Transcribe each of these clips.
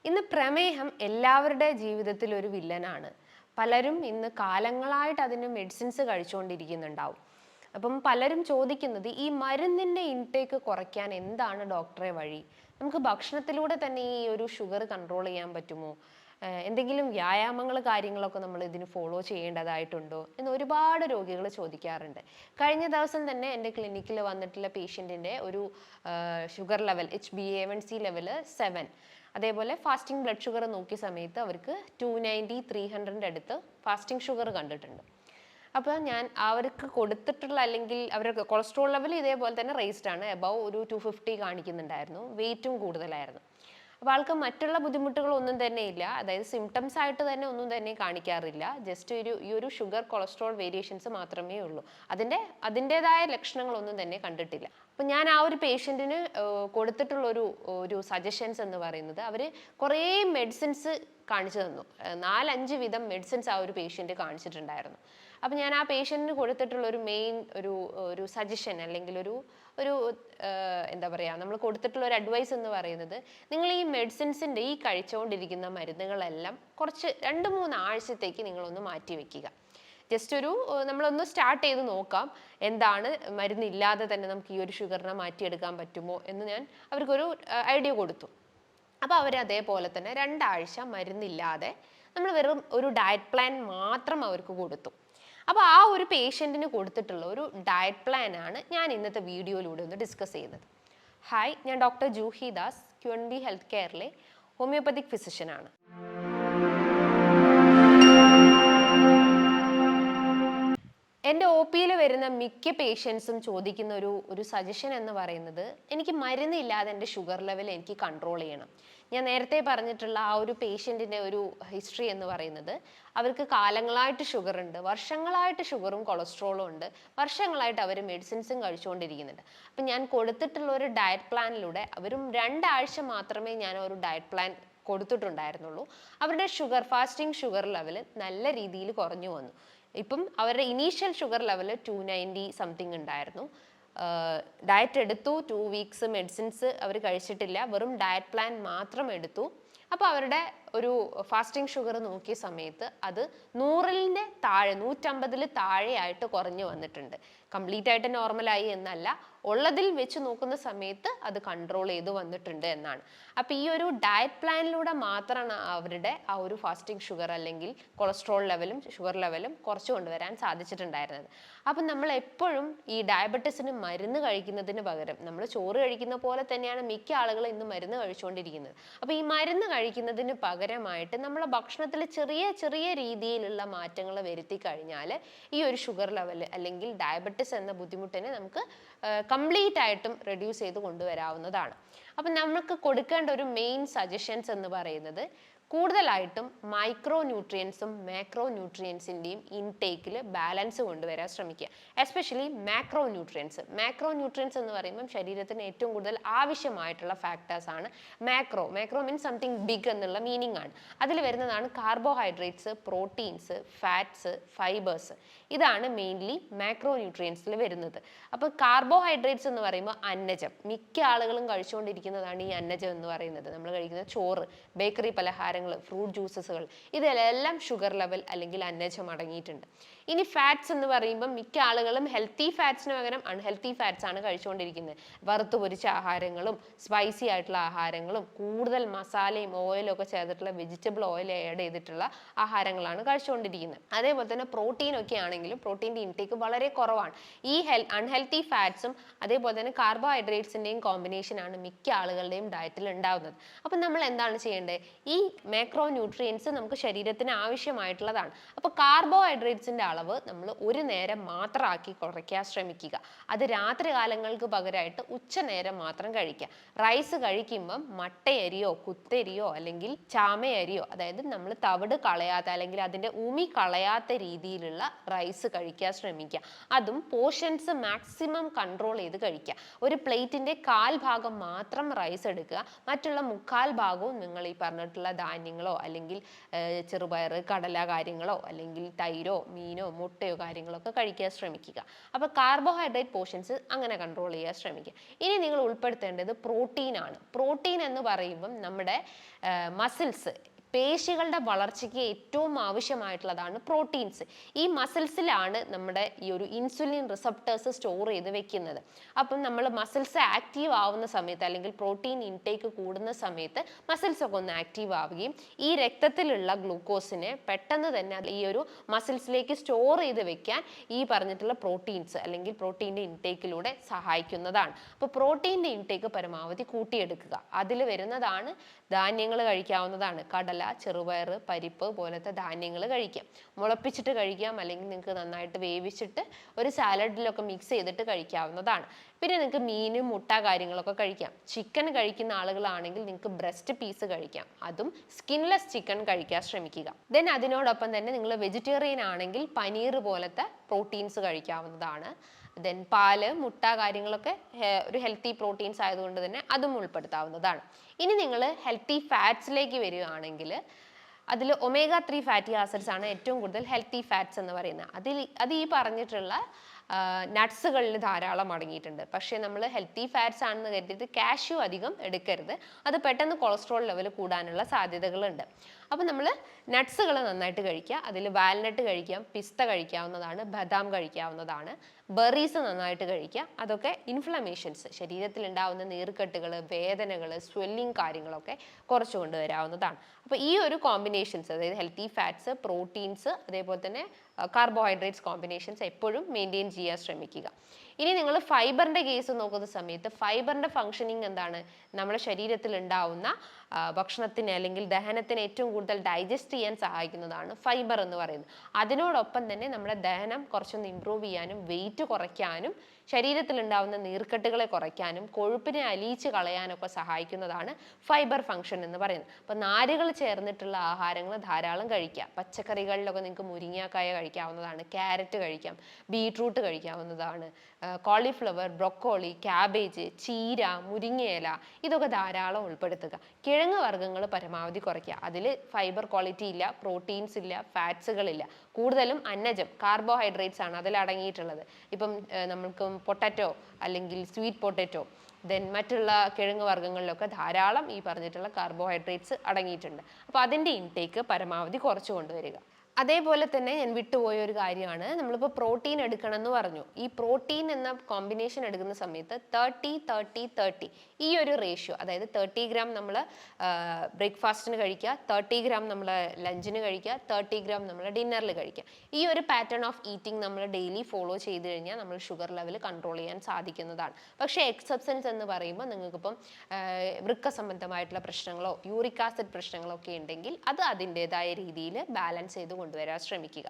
ഇന്ന് പ്രമേഹം എല്ലാവരുടെ ജീവിതത്തിൽ ഒരു വില്ലനാണ്. പലരും ഇന്ന് കാലങ്ങളായിട്ട് അതിന് മെഡിസിൻസ് കഴിച്ചുകൊണ്ടിരിക്കുന്നുണ്ടാവും. അപ്പം പലരും ചോദിക്കുന്നത് ഈ മരുന്നിൻ്റെ ഇൻടേക്ക് കുറയ്ക്കാൻ എന്താണ് ഡോക്ടറെ വഴി? നമുക്ക് ഭക്ഷണത്തിലൂടെ തന്നെ ഈ ഒരു ഷുഗർ കൺട്രോൾ ചെയ്യാൻ പറ്റുമോ? എന്തെങ്കിലും വ്യായാമങ്ങൾ കാര്യങ്ങളൊക്കെ നമ്മൾ ഇതിന് ഫോളോ ചെയ്യേണ്ടതായിട്ടുണ്ടോ എന്ന് ഒരുപാട് രോഗികൾ ചോദിക്കാറുണ്ട്. കഴിഞ്ഞ ദിവസം തന്നെ എൻ്റെ ക്ലിനിക്കിൽ വന്നിട്ടുള്ള പേഷ്യൻറ്റിൻ്റെ ഒരു ഷുഗർ ലെവൽ HbA1c ലെവല് 7. അതേപോലെ ഫാസ്റ്റിംഗ് ബ്ലഡ് ഷുഗർ നോക്കിയ സമയത്ത് അവർക്ക് 290 300 അടുത്ത് ഫാസ്റ്റിംഗ് ഷുഗർ കണ്ടിട്ടുണ്ട്. അപ്പോൾ ഞാൻ അവർക്ക് കൊടുത്തിട്ടുള്ള അല്ലെങ്കിൽ അവരുടെ കൊളസ്ട്രോൾ ലെവൽ ഇതേപോലെ തന്നെ റേസ്ഡ് ആണ്. എബവ് ഒരു 250 കാണിക്കുന്നുണ്ടായിരുന്നു. വെയിറ്റും കൂടുതലായിരുന്നു. അപ്പോൾ ആൾക്ക് മറ്റുള്ള ബുദ്ധിമുട്ടുകളൊന്നും തന്നെ ഇല്ല. അതായത് സിംറ്റംസ് ആയിട്ട് തന്നെ ഒന്നും തന്നെ കാണിക്കാറില്ല. ജസ്റ്റ് ഈ ഒരു ഷുഗർ കൊളസ്ട്രോൾ വേരിയേഷൻസ് മാത്രമേ ഉള്ളൂ. അതിൻ്റെതായ ലക്ഷണങ്ങളൊന്നും തന്നെ കണ്ടിട്ടില്ല. അപ്പം ഞാൻ ആ ഒരു പേഷ്യൻറ്റിന് കൊടുത്തിട്ടുള്ള ഒരു സജഷൻസ് എന്ന് പറയുന്നത്, അവർ കുറേ മെഡിസിൻസ് കാണിച്ചു തന്നു. 4-5 വിധം മെഡിസിൻസ് ആ ഒരു പേഷ്യൻറ്റ് കാണിച്ചിട്ടുണ്ടായിരുന്നു. അപ്പം ഞാൻ ആ പേഷ്യൻറ്റിന് കൊടുത്തിട്ടുള്ള ഒരു മെയിൻ ഒരു സജഷൻ അല്ലെങ്കിൽ ഒരു എന്താ പറയുക, നമ്മൾ കൊടുത്തിട്ടുള്ള ഒരു അഡ്വൈസ് എന്ന് പറയുന്നത്, നിങ്ങൾ ഈ മെഡിസിൻസിൻ്റെ ഈ കഴിച്ചുകൊണ്ടിരിക്കുന്ന മരുന്നുകളെല്ലാം കുറച്ച് 2-3 ആഴ്ചത്തേക്ക് നിങ്ങളൊന്ന് മാറ്റി വെക്കുക. ജസ്റ്റ് നമ്മളൊന്ന് സ്റ്റാർട്ട് ചെയ്ത് നോക്കാം, എന്താണ് മരുന്നില്ലാതെ തന്നെ നമുക്ക് ഈ ഒരു ഷുഗറിനെ മാറ്റിയെടുക്കാൻ പറ്റുമോ എന്ന് ഞാൻ അവർക്കൊരു ഐഡിയ കൊടുത്തു. അപ്പോൾ അവർ അതേപോലെ തന്നെ 2 ആഴ്ച മരുന്നില്ലാതെ നമ്മൾ വെറും ഒരു ഡയറ്റ് പ്ലാൻ മാത്രം അവർക്ക് കൊടുത്തു. അപ്പോൾ ആ ഒരു പേഷ്യൻറ്റിന് കൊടുത്തിട്ടുള്ള ഒരു ഡയറ്റ് പ്ലാൻ ആണ് ഞാൻ ഇന്നത്തെ വീഡിയോയിലൂടെ ഒന്ന് ഡിസ്കസ് ചെയ്യുന്നത്. ഹായ്, ഞാൻ doctor Juhi Das, QNB health കെയറിലെ ഹോമിയോപ്പതിക് ഫിസിഷ്യനാണ്. എൻ്റെ OPയിൽ വരുന്ന മിക്ക പേഷ്യൻസും ചോദിക്കുന്ന ഒരു സജഷൻ എന്ന് പറയുന്നത്, എനിക്ക് മരുന്നില്ലാതെ എൻ്റെ ഷുഗർ ലെവൽ എനിക്ക് കൺട്രോൾ ചെയ്യണം. ഞാൻ നേരത്തെ പറഞ്ഞിട്ടുള്ള ആ ഒരു പേഷ്യൻറ്റിൻ്റെ ഒരു ഹിസ്റ്ററി എന്ന് പറയുന്നത്, അവർക്ക് കാലങ്ങളായിട്ട് ഷുഗർ ഉണ്ട്, വർഷങ്ങളായിട്ട് ഷുഗറും കൊളസ്ട്രോളും ഉണ്ട്, വർഷങ്ങളായിട്ട് അവർ മെഡിസിൻസും കഴിച്ചുകൊണ്ടിരിക്കുന്നുണ്ട്. അപ്പം ഞാൻ കൊടുത്തിട്ടുള്ള ഒരു ഡയറ്റ് പ്ലാനിലൂടെ അവരും 2 ആഴ്ച മാത്രമേ ഞാൻ ഒരു ഡയറ്റ് പ്ലാൻ കൊടുത്തിട്ടുണ്ടായിരുന്നുള്ളൂ. അവരുടെ ഫാസ്റ്റിംഗ് ഷുഗർ ലെവൽ നല്ല രീതിയിൽ കുറഞ്ഞു വന്നു. ഇപ്പം അവരുടെ ഇനീഷ്യൽ ഷുഗർ ലെവൽ 290 സംതിങ് ഉണ്ടായിരുന്നു. ഡയറ്റ് എടുത്തു, 2 വീക്സ് മെഡിസിൻസ് അവർ കഴിച്ചിട്ടില്ല, വെറും ഡയറ്റ് പ്ലാൻ മാത്രം എടുത്തു. അപ്പോൾ അവരുടെ ഒരു ഫാസ്റ്റിംഗ് ഷുഗർ നോക്കിയ സമയത്ത് അത് 100-ന്റെ താഴെ, 150-ൽ താഴെയായിട്ട് കുറഞ്ഞു വന്നിട്ടുണ്ട്. കംപ്ലീറ്റ് ആയിട്ട് നോർമലായി എന്നല്ല, ഉള്ളതിൽ വെച്ച് നോക്കുന്ന സമയത്ത് അത് കൺട്രോൾ ചെയ്ത് വന്നിട്ടുണ്ട് എന്നാണ്. അപ്പോൾ ഈ ഒരു ഡയറ്റ് പ്ലാനിലൂടെ മാത്രമാണ് അവരുടെ ആ ഒരു ഫാസ്റ്റിംഗ് ഷുഗർ അല്ലെങ്കിൽ കൊളസ്ട്രോൾ ലെവലും ഷുഗർ ലെവലും കുറച്ച് കൊണ്ടുവരാൻ സാധിച്ചിട്ടുണ്ടായിരുന്നത്. അപ്പം നമ്മൾ എപ്പോഴും ഈ ഡയബറ്റീസിന് മരുന്ന് കഴിക്കുന്നതിന് പകരം നമ്മൾ ചോറ് കഴിക്കുന്ന പോലെ തന്നെയാണ് മിക്ക ആളുകളും ഇന്ന് മരുന്ന് കഴിച്ചുകൊണ്ടിരിക്കുന്നത്. അപ്പോൾ ഈ മരുന്ന് കഴിക്കുന്നതിന് പകരമായിട്ട് നമ്മളെ ഭക്ഷണത്തിൽ ചെറിയ ചെറിയ രീതിയിലുള്ള മാറ്റങ്ങൾ വരുത്തി കഴിഞ്ഞാൽ ഈ ഒരു ഷുഗർ ലെവൽ അല്ലെങ്കിൽ ഡയബറ്റിസ് എന്ന ബുദ്ധിമുട്ടിനെ നമുക്ക് കംപ്ലീറ്റ് ആയിട്ടും റെഡ്യൂസ് ചെയ്ത് കൊണ്ടുവരാവുന്നതാണ്. അപ്പം നമുക്ക് കൊടുക്കേണ്ട ഒരു മെയിൻ സജഷൻസ് എന്ന് പറയുന്നത്, കൂടുതലായിട്ടും മൈക്രോ ന്യൂട്രിയൻസും മാക്രോ ന്യൂട്രിയൻസിൻ്റെയും ഇൻടേക്കിൽ ബാലൻസ് കൊണ്ടുവരാൻ ശ്രമിക്കുക. എസ്പെഷ്യലി മാക്രോ ന്യൂട്രിയൻസ് എന്ന് പറയുമ്പം ശരീരത്തിന് ഏറ്റവും കൂടുതൽ ആവശ്യമായിട്ടുള്ള ഫാക്ടേഴ്സ് ആണ്. മാക്രോ മീൻസ് സംതിങ് ബിഗ് എന്നുള്ള മീനിങ് ആണ്. അതിൽ വരുന്നതാണ് കാർബോഹൈഡ്രേറ്റ്സ്, പ്രോട്ടീൻസ്, ഫാറ്റ്സ്, ഫൈബേഴ്സ്. ഇതാണ് മെയിൻലി മാക്രോ ന്യൂട്രിയൻസിൽ വരുന്നത്. അപ്പോൾ കാർബോഹൈഡ്രേറ്റ്സ് എന്ന് പറയുമ്പോൾ അന്നജം, മിക്ക ആളുകളും കഴിച്ചുകൊണ്ടിരിക്കുന്നതാണ് ഈ അന്നജം എന്ന് പറയുന്നത്. നമ്മൾ കഴിക്കുന്ന ചോറ്, ബേക്കറി പലഹാരങ്ങൾ, ഫ്രൂട്ട് ജ്യൂസസുകൾ, ഇതിലെല്ലാം ഷുഗർ ലെവൽ അല്ലെങ്കിൽ അന്നജം അടങ്ങിയിട്ടുണ്ട്. ഇനി ഫാറ്റ്സ് എന്ന് പറയുമ്പോൾ മിക്ക ആളുകളും ഹെൽത്തി ഫാറ്റ്സിന് പകരം അൺഹെൽത്തി ഫാറ്റ്സ് ആണ് കഴിച്ചുകൊണ്ടിരിക്കുന്നത്. വറുത്തു പൊരിച്ച ആഹാരങ്ങളും സ്പൈസി ആയിട്ടുള്ള ആഹാരങ്ങളും കൂടുതൽ മസാലയും ഓയിലും ഒക്കെ ചേർത്തിട്ടുള്ള വെജിറ്റബിൾ ഓയിൽ ആഡ് ചെയ്തിട്ടുള്ള ആഹാരങ്ങളാണ് കഴിച്ചുകൊണ്ടിരിക്കുന്നത്. അതേപോലെ തന്നെ പ്രോട്ടീൻ ഒക്കെ ആണെങ്കിലും പ്രോട്ടീൻ്റെ ഇൻടേക്ക് വളരെ കുറവാണ്. ഈ അൺഹെൽത്തി ഫാറ്റ്സും അതേപോലെ തന്നെ കാർബോഹൈഡ്രേറ്റ്സിൻ്റെയും കോമ്പിനേഷനാണ് മിക്ക ആളുകളുടെയും ഡയറ്റിൽ ഉണ്ടാവുന്നത്. അപ്പം നമ്മൾ എന്താണ് ചെയ്യേണ്ടത്? ഈ മാക്രോ ന്യൂട്രിയൻസ് നമുക്ക് ശരീരത്തിന് ആവശ്യമായിട്ടുള്ളതാണ്. അപ്പോൾ കാർബോഹൈഡ്രേറ്റ്സിൻ്റെ അളവ് നമ്മൾ ഒരു നേരം മാത്രമാക്കി കുറയ്ക്കാൻ ശ്രമിക്കുക. അത് രാത്രി കാലങ്ങൾക്ക് പകരമായിട്ട് ഉച്ചനേരം മാത്രം കഴിക്കുക. റൈസ് കഴിക്കുമ്പം മട്ടയരിയോ കുത്തരിയോ അല്ലെങ്കിൽ ചാമയരിയോ, അതായത് നമ്മൾ തവിട് കളയാത്ത അല്ലെങ്കിൽ അതിൻ്റെ ഉമി കളയാത്ത രീതിയിലുള്ള റൈസ് കഴിക്കാൻ ശ്രമിക്കുക. അതും പോർഷൻസ് മാക്സിമം കൺട്രോൾ ചെയ്ത് കഴിക്കുക. ഒരു പ്ലേറ്റിൻ്റെ 1/4 ഭാഗം മാത്രം റൈസ് എടുക്കുക. മറ്റുള്ള 3/4 ഭാഗവും നിങ്ങൾ ഈ പറഞ്ഞിട്ടുള്ള ധാന്യങ്ങളോ അല്ലെങ്കിൽ ചെറുപയർ, കടല കാര്യങ്ങളോ അല്ലെങ്കിൽ തൈരോ മീനോ മീനോ മുട്ടയോ കാര്യങ്ങളൊക്കെ കഴിക്കാൻ ശ്രമിക്കുക. അപ്പോൾ കാർബോഹൈഡ്രേറ്റ് പോർഷൻസ് അങ്ങനെ കൺട്രോൾ ചെയ്യാൻ ശ്രമിക്കുക. ഇനി നിങ്ങൾ ഉൾപ്പെടുത്തേണ്ടത് പ്രോട്ടീൻ ആണ്. പ്രോട്ടീൻ എന്ന് പറയുമ്പം നമ്മുടെ മസിൽസ്, പേശികളുടെ വളർച്ചയ്ക്ക് ഏറ്റവും ആവശ്യമായിട്ടുള്ളതാണ് പ്രോട്ടീൻസ്. ഈ മസിൽസിലാണ് നമ്മുടെ ഈ ഒരു ഇൻസുലിൻ റിസപ്റ്റേഴ്സ് സ്റ്റോർ ചെയ്ത് വെക്കുന്നത്. അപ്പം നമ്മൾ മസിൽസ് ആക്റ്റീവ് ആവുന്ന സമയത്ത് അല്ലെങ്കിൽ പ്രോട്ടീൻ ഇൻടേക്ക് കൂടുന്ന സമയത്ത് മസിൽസ് ഒക്കെ ഒന്ന് ആക്റ്റീവ് ആവുകയും ഈ രക്തത്തിലുള്ള ഗ്ലൂക്കോസിനെ പെട്ടെന്ന് തന്നെ ഈ ഒരു മസിൽസിലേക്ക് സ്റ്റോർ ചെയ്ത് വെക്കാൻ ഈ പറഞ്ഞിട്ടുള്ള പ്രോട്ടീൻസ് അല്ലെങ്കിൽ പ്രോട്ടീൻ്റെ ഇൻടേക്കിലൂടെ സഹായിക്കുന്നതാണ്. അപ്പോൾ പ്രോട്ടീൻ്റെ ഇൻടേക്ക് പരമാവധി കൂട്ടിയെടുക്കുക. അതിൽ വരുന്നതാണ് ധാന്യങ്ങൾ കഴിക്കാവുന്നതാണ്. കടല, ചെറുപയർ, പരിപ്പ് പോലത്തെ ധാന്യങ്ങൾ കഴിക്കാം. മുളപ്പിച്ചിട്ട് കഴിക്കാം, അല്ലെങ്കിൽ നിങ്ങൾക്ക് നന്നായിട്ട് വേവിച്ചിട്ട് ഒരു സാലഡിലൊക്കെ മിക്സ് ചെയ്തിട്ട് കഴിക്കാവുന്നതാണ്. പിന്നെ നിങ്ങൾക്ക് മീൻ, മുട്ട കാര്യങ്ങളൊക്കെ കഴിക്കാം. ചിക്കൻ കഴിക്കുന്ന ആളുകളാണെങ്കിൽ നിങ്ങൾക്ക് ബ്രസ്റ്റ് പീസ് കഴിക്കാം. അതും സ്കിൻലെസ് ചിക്കൻ കഴിക്കാൻ ശ്രമിക്കുക. ദെൻ അതിനോടൊപ്പം തന്നെ നിങ്ങൾ വെജിറ്റേറിയൻ ആണെങ്കിൽ പനീർ പോലത്തെ പ്രോട്ടീൻസ് കഴിക്കാവുന്നതാണ്. ദെൻ പാല്, മുട്ട കാര്യങ്ങളൊക്കെ ഒരു ഹെൽത്തി പ്രോട്ടീൻസ് ആയതുകൊണ്ട് തന്നെ അതും ഉൾപ്പെടുത്താവുന്നതാണ്. ഇനി നിങ്ങൾ ഹെൽത്തി ഫാറ്റ്സിലേക്ക് വരികയാണെങ്കിൽ അതിൽ ഒമേഗ 3 ഫാറ്റി ആസിഡ്സ് ആണ് ഏറ്റവും കൂടുതൽ ഹെൽത്തി ഫാറ്റ്സ് എന്ന് പറയുന്നത്. അത് ഈ പറഞ്ഞിട്ടുള്ള നട്ട്സുകളിൽ ധാരാളം അടങ്ങിയിട്ടുണ്ട്. പക്ഷേ നമ്മൾ ഹെൽത്തി ഫാറ്റ്സ് ആണെന്ന് കരുതിയിട്ട് കാഷ്യൂ അധികം എടുക്കരുത്. അത് പെട്ടെന്ന് കൊളസ്ട്രോൾ ലെവൽ കൂടാനുള്ള സാധ്യതകളുണ്ട്. അപ്പോൾ നമ്മൾ നട്ട്സുകൾ നന്നായിട്ട് കഴിക്കുക. അതിൽ വാൽനട്ട് കഴിക്കാം, പിസ്ത കഴിക്കാവുന്നതാണ്, ബദാം കഴിക്കാവുന്നതാണ്, ബെറീസ് നന്നായിട്ട് കഴിക്കുക. അതൊക്കെ ഇൻഫ്ലമേഷൻസ്, ശരീരത്തിൽ ഉണ്ടാവുന്ന നീർക്കെട്ടുകൾ, വേദനകൾ, സ്വെല്ലിങ് കാര്യങ്ങളൊക്കെ കുറച്ച് കൊണ്ടുവരാവുന്നതാണ്. അപ്പോൾ ഈ ഒരു കോമ്പിനേഷൻസ്, അതായത് ഹെൽത്തി ഫാറ്റ്സ്, പ്രോട്ടീൻസ്, അതേപോലെ തന്നെ കാർബോഹൈഡ്രേറ്റ്സ് കോമ്പിനേഷൻസ് എപ്പോഴും മെയിൻറ്റെയിൻ ചെയ്യാൻ ശ്രമിക്കുക. ഇനി നിങ്ങൾ ഫൈബറിൻ്റെ കേസ് നോക്കുന്ന സമയത്ത് ഫൈബറിൻ്റെ ഫങ്ഷനിങ് എന്താണ്? നമ്മുടെ ശരീരത്തിൽ ഉണ്ടാവുന്ന ഭക്ഷണത്തിന് അല്ലെങ്കിൽ ദഹനത്തിന് ഏറ്റവും കൂടുതൽ ഡൈജസ്റ്റ് ചെയ്യാൻ സഹായിക്കുന്നതാണ് ഫൈബർ എന്ന് പറയുന്നത്. അതിനോടൊപ്പം തന്നെ നമ്മുടെ ദഹനം കുറച്ചൊന്ന് ഇമ്പ്രൂവ് ചെയ്യാനും വെയിറ്റ് കുറയ്ക്കാനും ശരീരത്തിൽ ഉണ്ടാവുന്ന നീർക്കെട്ടുകളെ കുറയ്ക്കാനും കൊഴുപ്പിനെ അലിയിച്ച് കളയാനൊക്കെ സഹായിക്കുന്നതാണ് ഫൈബർ ഫംഗ്ഷൻ എന്ന് പറയുന്നത്. അപ്പോൾ നാരുകൾ ചേർന്നിട്ടുള്ള ആഹാരങ്ങൾ ധാരാളം കഴിക്കുക. പച്ചക്കറികളിലൊക്കെ നിങ്ങൾക്ക് മുരിങ്ങാക്കായ കഴിക്കാവുന്നതാണ്, ക്യാരറ്റ് കഴിക്കാം, ബീട്രൂട്ട് കഴിക്കാവുന്നതാണ്, കോളിഫ്ലവർ, ബ്രൊക്കോളി, ക്യാബേജ്, ചീര, മുരിങ്ങയില ഇതൊക്കെ ധാരാളം ഉൾപ്പെടുത്തുക. കിഴങ്ങ് വർഗ്ഗങ്ങൾ പരമാവധി കുറയ്ക്കുക. അതിൽ ഫൈബർ ക്വാളിറ്റി ഇല്ല, പ്രോട്ടീൻസ് ഇല്ല, ഫാറ്റ്സുകളില്ല. കൂടുതലും അന്നജം, കാർബോഹൈഡ്രേറ്റ്സ് ആണ് അതിൽ അടങ്ങിയിട്ടുള്ളത്. ഇപ്പം നമ്മൾക്ക് പൊട്ടാറ്റോ അല്ലെങ്കിൽ സ്വീറ്റ് പൊട്ടാറ്റോ, ദെൻ മറ്റുള്ള കിഴങ്ങ് വർഗ്ഗങ്ങളിലൊക്കെ ധാരാളം ഈ പറഞ്ഞിട്ടുള്ള കാർബോഹൈഡ്രേറ്റ്സ് അടങ്ങിയിട്ടുണ്ട്. അപ്പോൾ അതിൻ്റെ ഇൻടേക്ക് പരമാവധി കുറച്ച് കൊണ്ടുവരിക. അതേപോലെ തന്നെ ഞാൻ വിട്ടുപോയ ഒരു കാര്യമാണ്, നമ്മളിപ്പോൾ പ്രോട്ടീൻ എടുക്കണം എന്ന് പറഞ്ഞു. ഈ പ്രോട്ടീൻ എന്ന കോമ്പിനേഷൻ എടുക്കുന്ന സമയത്ത് 30-30-30 ഈ ഒരു റേഷ്യോ, അതായത് 30 ഗ്രാം നമ്മൾ ബ്രേക്ക്ഫാസ്റ്റിന് കഴിക്കുക, 30 ഗ്രാം നമ്മൾ ലഞ്ചിന് കഴിക്കുക, 30 ഗ്രാം നമ്മൾ ഡിന്നറിൽ കഴിക്കുക. ഈ ഒരു പാറ്റേൺ ഓഫ് ഈറ്റിംഗ് നമ്മൾ ഡെയിലി ഫോളോ ചെയ്ത് കഴിഞ്ഞാൽ നമ്മൾ ഷുഗർ ലെവൽ കൺട്രോൾ ചെയ്യാൻ സാധിക്കുന്നതാണ്. പക്ഷേ എക്സെപ്ഷൻസ് എന്ന് പറയുമ്പോൾ നിങ്ങൾക്കിപ്പം വൃക്ക സംബന്ധമായിട്ടുള്ള പ്രശ്നങ്ങളോ യൂറിക് ആസിഡ് പ്രശ്നങ്ങളോ ഒക്കെ ഉണ്ടെങ്കിൽ അത് അതിൻ്റെതായ രീതിയിൽ ബാലൻസ് ചെയ്ത് കൊണ്ടുവരാൻ ശ്രമിക്കുക.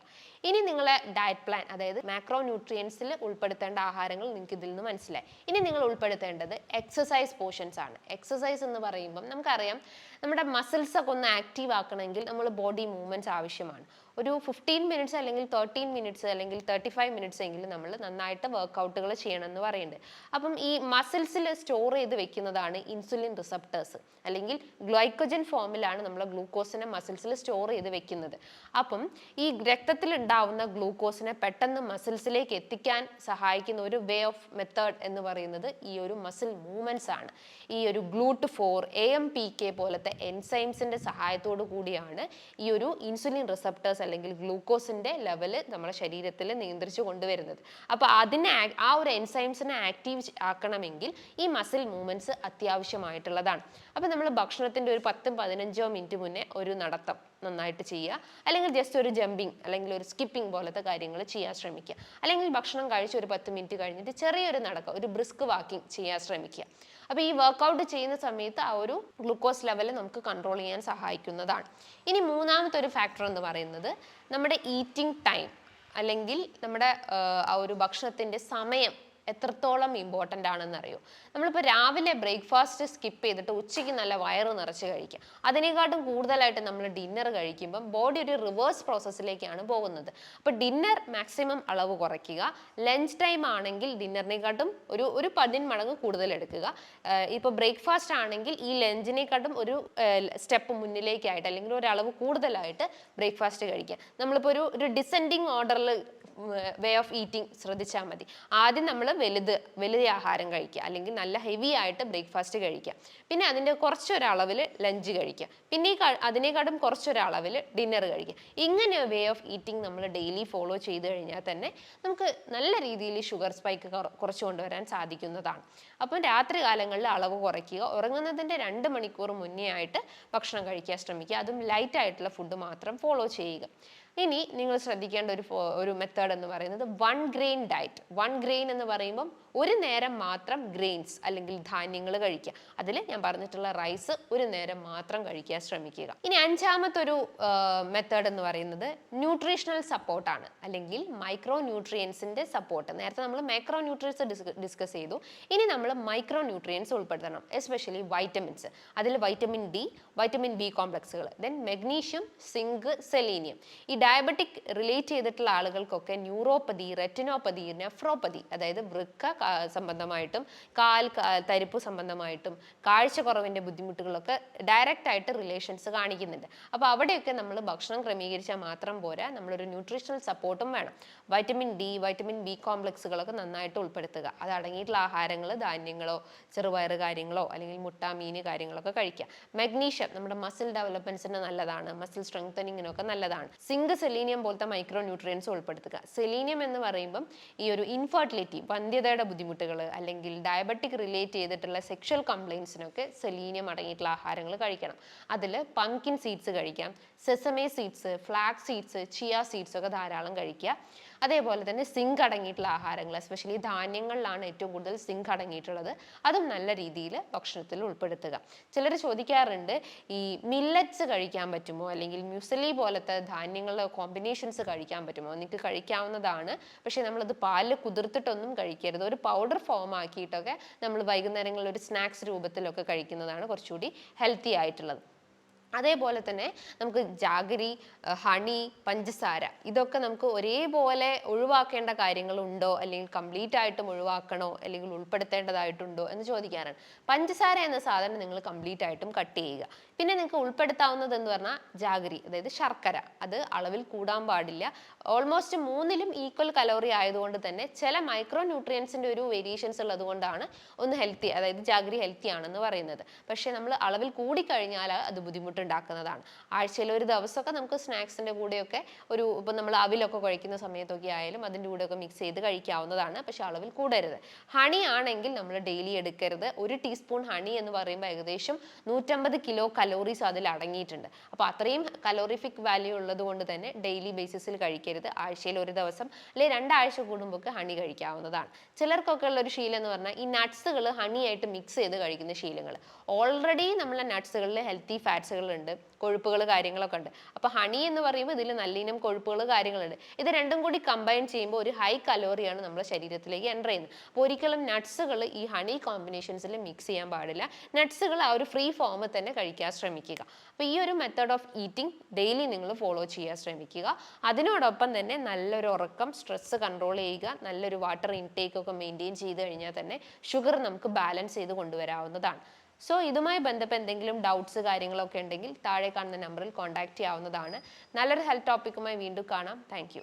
ഇനി നിങ്ങളെ ഡയറ്റ് പ്ലാൻ, അതായത് മാക്രോ ന്യൂട്രിയൻസിൽ ഉൾപ്പെടുത്തേണ്ട ആഹാരങ്ങൾ നിങ്ങൾക്ക് ഇതിൽ നിന്ന് മനസ്സിലായി. ഇനി നിങ്ങൾ ഉൾപ്പെടുത്തേണ്ടത് എക്സസൈസ് പോർഷൻസ് ആണ്. എക്സസൈസ് എന്ന് പറയുമ്പം നമുക്കറിയാം, നമ്മുടെ മസിൽസ് ഒക്കെ ഒന്ന് ആക്റ്റീവ് ആക്കണമെങ്കിൽ നമ്മൾ ബോഡി മൂവ്മെന്റ്സ് ആവശ്യമാണ്. ഒരു 15 മിനിറ്റ്സ് അല്ലെങ്കിൽ 13 മിനിറ്റ്സ് അല്ലെങ്കിൽ 35 മിനിറ്റ്സ് എങ്കിലും നമ്മൾ നന്നായിട്ട് വർക്കൗട്ടുകൾ ചെയ്യണം എന്ന് പറയുന്നുണ്ട്. അപ്പം ഈ മസിൽസിൽ സ്റ്റോർ ചെയ്ത് വെക്കുന്നതാണ് ഇൻസുലിൻ റിസപ്റ്റേഴ്സ്, അല്ലെങ്കിൽ ഗ്ലൈക്കോജൻ ഫോമിലാണ് നമ്മൾ ഗ്ലൂക്കോസിനെ മസിൽസിൽ സ്റ്റോർ ചെയ്ത് വെക്കുന്നത്. അപ്പം ഈ രക്തത്തിൽ ഉണ്ടാവുന്ന ഗ്ലൂക്കോസിനെ പെട്ടെന്ന് മസിൽസിലേക്ക് എത്തിക്കാൻ സഹായിക്കുന്ന ഒരു വേ ഓഫ് മെത്തേഡ് എന്ന് പറയുന്നത് ഈ ഒരു മസിൽ മൂവ്മെന്റ്സ് ആണ്. ഈ ഒരു GLUT4, AMPK പോലത്തെ എൻസൈംസിന്റെ സഹായത്തോടു കൂടിയാണ് ഈ ഒരു ഇൻസുലിൻ റിസപ്റ്റേഴ്സ് അല്ലെങ്കിൽ ഗ്ലൂക്കോസിന്റെ ലെവൽ നമ്മുടെ ശരീരത്തിൽ നിയന്ത്രിച്ചു കൊണ്ടുവരുന്നത്. അപ്പോൾ ആ ഒരു എൻസൈംസിനെ ആക്റ്റീവ് ആക്കണമെങ്കിൽ ഈ മസിൽ മൂവ്മെന്റ്സ് അത്യാവശ്യമായിട്ടുള്ളതാണ്. അപ്പോൾ നമ്മൾ ഭക്ഷണത്തിന്റെ ഒരു 10-15 മിനിറ്റ് മുന്നേ ഒരു നടത്തം നന്നായിട്ട് ചെയ്യുക, അല്ലെങ്കിൽ ജസ്റ്റ് ഒരു ജമ്പിങ് അല്ലെങ്കിൽ ഒരു സ്കിപ്പിംഗ് പോലത്തെ കാര്യങ്ങൾ ചെയ്യാൻ ശ്രമിക്കുക. അല്ലെങ്കിൽ ഭക്ഷണം കഴിച്ച് ഒരു 10 മിനിറ്റ് കഴിഞ്ഞിട്ട് ചെറിയൊരു നടക്കം, ഒരു ബ്രിസ്ക് വാക്കിംഗ് ചെയ്യാൻ ശ്രമിക്കുക. അപ്പോൾ ഈ വർക്കൗട്ട് ചെയ്യുന്ന സമയത്ത് ആ ഒരു ഗ്ലൂക്കോസ് ലെവൽ നമുക്ക് കൺട്രോൾ ചെയ്യാൻ സഹായിക്കുന്നതാണ്. ഇനി മൂന്നാമത്തെ ഒരു ഫാക്ടർ എന്ന് പറയുന്നത് നമ്മുടെ ഈറ്റിംഗ് ടൈം, അല്ലെങ്കിൽ നമ്മുടെ ആ ഒരു ഭക്ഷണത്തിൻ്റെ സമയം എത്രത്തോളം ഇമ്പോർട്ടൻ്റ് ആണെന്ന് അറിയോ? നമ്മളിപ്പോൾ രാവിലെ ബ്രേക്ക്ഫാസ്റ്റ് സ്കിപ്പ് ചെയ്തിട്ട് ഉച്ചയ്ക്ക് നല്ല വയറ് നിറച്ച് കഴിക്കുക. അതിനെക്കാട്ടും കൂടുതലായിട്ട് നമ്മൾ ഡിന്നർ കഴിക്കുമ്പം ബോഡി ഒരു റിവേഴ്സ് പ്രോസസ്സിലേക്കാണ് പോകുന്നത്. അപ്പോൾ ഡിന്നർ മാക്സിമം അളവ് കുറയ്ക്കുക. ലഞ്ച് ടൈം ആണെങ്കിൽ ഡിന്നറിനെക്കാട്ടും ഒരു 10 മടങ്ങ് കൂടുതൽ എടുക്കുക. ഇപ്പോൾ ബ്രേക്ക്ഫാസ്റ്റ് ആണെങ്കിൽ ഈ ലഞ്ചിനെക്കാട്ടും ഒരു സ്റ്റെപ്പ് മുന്നിലേക്കായിട്ട് അല്ലെങ്കിൽ ഒരളവ് കൂടുതലായിട്ട് ബ്രേക്ക്ഫാസ്റ്റ് കഴിക്കുക. നമ്മളിപ്പോൾ ഒരു ഡിസെൻഡിങ് ഓർഡറിൽ വേ ഓഫ് ഈറ്റിംഗ് ശ്രദ്ധിച്ചാൽ മതി. ആദ്യം നമ്മൾ വലുത് ആഹാരം കഴിക്കുക, അല്ലെങ്കിൽ നല്ല ഹെവി ആയിട്ട് ബ്രേക്ക്ഫാസ്റ്റ് കഴിക്കുക. പിന്നെ അതിൻ്റെ കുറച്ചൊരളവിൽ ലഞ്ച് കഴിക്കുക. പിന്നെ അതിനേക്കാളും കുറച്ചൊരളവിൽ ഡിന്നർ കഴിക്കുക. ഇങ്ങനെ വേ ഓഫ് ഈറ്റിംഗ് നമ്മൾ ഡെയിലി ഫോളോ ചെയ്ത് കഴിഞ്ഞാൽ തന്നെ നമുക്ക് നല്ല രീതിയിൽ ഷുഗർ സ്പൈക്ക് കുറച്ച് കൊണ്ടുവരാൻ സാധിക്കുന്നതാണ്. അപ്പം രാത്രി കാലങ്ങളിൽ അളവ് കുറയ്ക്കുക. ഉറങ്ങുന്നതിൻ്റെ 2 മണിക്കൂർ മുന്നേ ആയിട്ട് ഭക്ഷണം കഴിക്കാൻ ശ്രമിക്കുക. അതും ലൈറ്റ് ആയിട്ടുള്ള ഫുഡ് മാത്രം ഫോളോ ചെയ്യുക. ഇനി നിങ്ങൾ ശ്രദ്ധിക്കേണ്ട ഒരു മെത്തേഡ് എന്ന് പറയുന്നത് 1 ഗ്രെയിൻ ഡയറ്റ്. 1 ഗ്രെയിൻ എന്ന് പറയുമ്പം ഒരു നേരം മാത്രം ഗ്രെയിൻസ് അല്ലെങ്കിൽ ധാന്യങ്ങൾ കഴിക്കുക. അതിൽ ഞാൻ പറഞ്ഞിട്ടുള്ള റൈസ് ഒരു നേരം മാത്രം കഴിക്കാൻ ശ്രമിക്കുക. ഇനി 5-മത്തൊരു മെത്തേഡ് എന്ന് പറയുന്നത് ന്യൂട്രീഷണൽ സപ്പോർട്ടാണ്, അല്ലെങ്കിൽ മൈക്രോ ന്യൂട്രിയൻസിന്റെ സപ്പോർട്ട്. നേരത്തെ നമ്മൾ മൈക്രോ ന്യൂട്രിയൻസ് ഡിസ്കസ് ചെയ്തു. ഇനി നമ്മൾ മൈക്രോ ന്യൂട്രിയൻസ് ഉൾപ്പെടുത്തണം, എസ്പെഷ്യലി വൈറ്റമിൻസ്. അതിൽ വൈറ്റമിൻ ഡി, വൈറ്റമിൻ ബി കോംപ്ലക്സുകൾ, ദെൻ മെഗ്നീഷ്യം, സിങ്ക്, സെലീനിയം. ഈ ഡയബറ്റിക് റിലേറ്റ് ചെയ്തിട്ടുള്ള ആളുകൾക്കൊക്കെ ന്യൂറോപ്പതി, റെറ്റിനോപ്പതി, നെഫ്രോപ്പതി, അതായത് വൃക്ക സംബന്ധമായിട്ടും തരിപ്പ് സംബന്ധമായിട്ടും കാഴ്ചക്കുറവിന്റെ ബുദ്ധിമുട്ടുകളൊക്കെ ഡയറക്റ്റ് ആയിട്ട് റിലേഷൻസ് കാണിക്കുന്നുണ്ട്. അപ്പോൾ അവിടെയൊക്കെ നമ്മൾ ഭക്ഷണം ക്രമീകരിച്ചാൽ മാത്രം പോരാ, നമ്മളൊരു ന്യൂട്രീഷണൽ സപ്പോർട്ടും വേണം. വൈറ്റമിൻ ഡി, വൈറ്റമിൻ ബി കോംപ്ലക്സുകളൊക്കെ നന്നായിട്ട് ഉൾപ്പെടുത്തുക. അത് അടങ്ങിയിട്ടുള്ള ആഹാരങ്ങൾ, ധാന്യങ്ങളോ ചെറുപയർ കാര്യങ്ങളോ അല്ലെങ്കിൽ മുട്ട, മീൻ കാര്യങ്ങളൊക്കെ കഴിക്കുക. മെഗ്നീഷ്യം നമ്മുടെ മസിൽ ഡെവലപ്മെന്റ്സിന് നല്ലതാണ്, മസിൽ സ്ട്രെങ്തനിങ്ങിനൊക്കെ നല്ലതാണ്. സിങ്ക്, സെലീനിയം പോലത്തെ മൈക്രോ ന്യൂട്രിയൻസ് ഉൾപ്പെടുത്തുക. സെലീനിയം എന്ന് പറയുമ്പം ഈ ഒരു ഇൻഫെർട്ടിലിറ്റി, വന്ധ്യതയുടെ ബുദ്ധിമുട്ടുകൾ അല്ലെങ്കിൽ ഡയബറ്റിക് റിലേറ്റ് ചെയ്തിട്ടുള്ള സെക്ഷൽ കംപ്ലയിൻസിനൊക്കെ സെലീനിയം അടങ്ങിയിട്ടുള്ള ആഹാരങ്ങൾ കഴിക്കണം. അതിൽ പംകിൻ സീഡ്സ് കഴിക്കാം, sesame seeds, flax seeds, chia seeds ഒക്കെ ധാരാളം കഴിക്കുക. അതേപോലെ തന്നെ സിങ്ക് അടങ്ങിയിട്ടുള്ള ആഹാരങ്ങൾ, എസ്പെഷ്യലി ധാന്യങ്ങളിലാണ് ഏറ്റവും കൂടുതൽ സിങ്ക് അടങ്ങിയിട്ടുള്ളത്, അതും നല്ല രീതിയിൽ ഭക്ഷണത്തിൽ ഉൾപ്പെടുത്തുക. ചിലർ ചോദിക്കാറുണ്ട്, ഈ മില്ലറ്റ്സ് കഴിക്കാൻ പറ്റുമോ, അല്ലെങ്കിൽ മ്യൂസലി പോലത്തെ ധാന്യങ്ങളുടെ കോമ്പിനേഷൻസ് കഴിക്കാൻ പറ്റുമോ? നിങ്ങൾക്ക് കഴിക്കാവുന്നതാണ്, പക്ഷെ നമ്മളത് പാലിൽ കുതിർത്തിട്ടൊന്നും കഴിക്കരുത്. ഒരു പൗഡർ ഫോം ആക്കിയിട്ടൊക്കെ നമ്മൾ വൈകുന്നേരങ്ങളിൽ ഒരു സ്നാക്സ് രൂപത്തിലൊക്കെ കഴിക്കുന്നതാണ് കുറച്ചുകൂടി ഹെൽത്തി ആയിട്ടുള്ളത്. അതേപോലെ തന്നെ നമുക്ക് ജാഗരി, ഹണി, പഞ്ചസാര, ഇതൊക്കെ നമുക്ക് ഒരേപോലെ ഒഴിവാക്കേണ്ട കാര്യങ്ങളുണ്ടോ, അല്ലെങ്കിൽ കംപ്ലീറ്റ് ആയിട്ടും ഒഴിവാക്കണോ, അല്ലെങ്കിൽ ഉൾപ്പെടുത്തേണ്ടതായിട്ടുണ്ടോ എന്ന് ചോദിക്കാറാണ്. പഞ്ചസാര എന്ന സാധനം നിങ്ങൾ കംപ്ലീറ്റ് ആയിട്ടും കട്ട് ചെയ്യുക. പിന്നെ നിങ്ങൾക്ക് ഉൾപ്പെടുത്താവുന്നത് എന്ന് പറഞ്ഞാൽ ജാഗരി, അതായത് ശർക്കര, അത് അളവിൽ കൂടാൻ പാടില്ല. ഓൾമോസ്റ്റ് 3ലും ഈക്വൽ കലോറി ആയതുകൊണ്ട് തന്നെ ചില മൈക്രോ ന്യൂട്രിയൻസിന്റെ ഒരു വേരിയേഷൻസ് ഉള്ളത് കൊണ്ടാണ് ഒന്ന് ഹെൽത്തി, അതായത് ജാഗരി ഹെൽത്തി ആണെന്ന് പറയുന്നത്. പക്ഷെ നമ്മൾ അളവിൽ കൂടിക്കഴിഞ്ഞാൽ അത് ബുദ്ധിമുട്ടുണ്ടാക്കുന്നതാണ്. ആഴ്ചയിൽ ഒരു ദിവസമൊക്കെ നമുക്ക് സ്നാക്സിന്റെ കൂടെയൊക്കെ ഇപ്പം നമ്മൾ അവിലൊക്കെ കഴിക്കുന്ന സമയത്തൊക്കെ ആയാലും അതിൻ്റെ കൂടെയൊക്കെ മിക്സ് ചെയ്ത് കഴിക്കാവുന്നതാണ്, പക്ഷെ അളവിൽ കൂടരുത്. ഹണി ആണെങ്കിൽ നമ്മൾ ഡെയിലി എടുക്കരുത്. 1 ടീസ്പൂൺ ഹണി എന്ന് പറയുമ്പോൾ ഏകദേശം 150 കിലോ കലോറീസ് അതിൽ അടങ്ങിയിട്ടുണ്ട്. അപ്പോൾ അത്രയും കലോറിഫിക് വാല്യൂ ഉള്ളത് കൊണ്ട് തന്നെ ഡെയിലി ബേസിസിൽ കഴിക്കരുത്. ആഴ്ചയിൽ ഒരു ദിവസം അല്ലെങ്കിൽ 2 ആഴ്ച കൂടുമ്പോൾ ഹണി കഴിക്കാവുന്നതാണ്. ചിലർക്കൊക്കെ ഉള്ള ഒരു ശീലം എന്ന് പറഞ്ഞാൽ ഈ നട്ട്സുകൾ ഹണിയായിട്ട് മിക്സ് ചെയ്ത് കഴിക്കുന്ന ശീലങ്ങൾ. ഓൾറെഡി നമ്മളെ നട്ട്സുകളിൽ ഹെൽത്തി ഫാറ്റ്സുകൾ ഉണ്ട്, കൊഴുപ്പുകൾ കാര്യങ്ങളൊക്കെ ഉണ്ട്. അപ്പോൾ ഹണി എന്ന് പറയുമ്പോൾ ഇതിൽ നല്ല ഇനം കൊഴുപ്പുകൾ കാര്യങ്ങളുണ്ട്. ഇത് രണ്ടും കൂടി കമ്പൈൻ ചെയ്യുമ്പോൾ ഒരു ഹൈ കലോറിയാണ് നമ്മുടെ ശരീരത്തിലേക്ക് എൻ്റർ ചെയ്യുന്നത്. അപ്പോൾ ഒരിക്കലും നട്ട്സുകൾ ഈ ഹണി കോമ്പിനേഷൻസിൽ മിക്സ് ചെയ്യാൻ പാടില്ല. നട്ട്സുകൾ ആ ഒരു ഫ്രീ ഫോമിൽ തന്നെ കഴിക്കാൻ ശ്രമിക്കുക. അപ്പോൾ ഈ ഒരു മെത്തേഡ് ഓഫ് ഈറ്റിംഗ് ഡെയിലി നിങ്ങൾ ഫോളോ ചെയ്യാൻ ശ്രമിക്കുക. അതിനോടൊപ്പം തന്നെ നല്ലൊരു ഉറക്കം, സ്ട്രെസ് കൺട്രോൾ ചെയ്യുക, നല്ലൊരു വാട്ടർ ഇൻടേക്ക് ഒക്കെ മെയിൻറ്റെയിൻ ചെയ്ത് കഴിഞ്ഞാൽ തന്നെ ഷുഗർ നമുക്ക് ബാലൻസ് ചെയ്ത് കൊണ്ടുവരാവുന്നതാണ്. സോ ഇതുമായി ബന്ധപ്പെട്ട് എന്തെങ്കിലും ഡൗട്ട്സ് കാര്യങ്ങളൊക്കെ ഉണ്ടെങ്കിൽ താഴെ കാണുന്ന നമ്പറിൽ കോൺടാക്ട് ചെയ്യാവുന്നതാണ്. നല്ലൊരു ഹെൽത്ത് ടോപ്പിക്കുമായി വീണ്ടും കാണാം. താങ്ക്